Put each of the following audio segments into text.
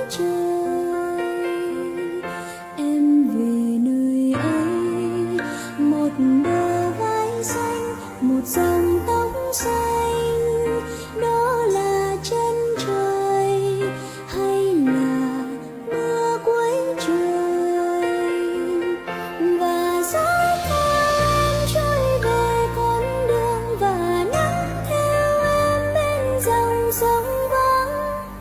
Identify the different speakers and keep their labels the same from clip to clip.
Speaker 1: trời. Em về nơi ấy, một bờ vai xanh, một dòng tóc xanh, đó là chân trời hay là mưa cuối trời. Và gió em trôi về con đường và nắng theo em bên dòng sông vắng.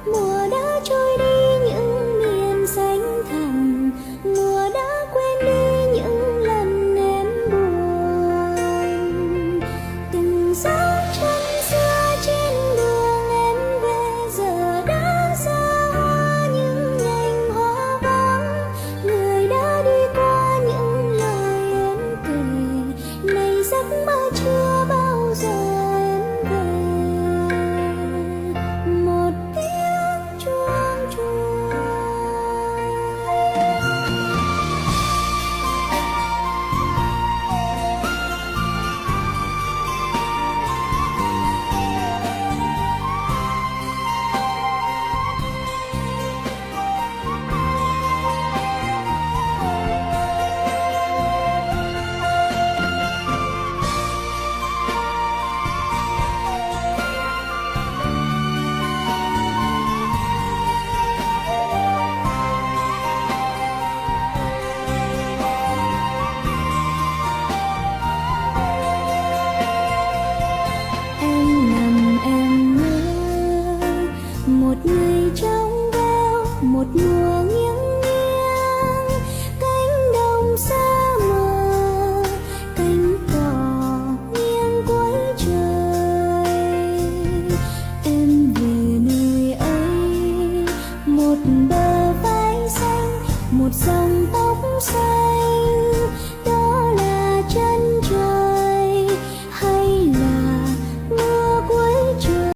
Speaker 1: Mùa đã trôi đi những miền xanh thẳm, mùa đã quên đi những lần em buồn. Từng dấu chân xưa trên đường em về giờ đã xa hoa những nhành hoa vắng. Người đã đi qua những lời em kể, này giấc mơ chưa bao giờ em về. Một tiếng chuông chuông. Em nằm em mơ một ngày trong veo, một mùa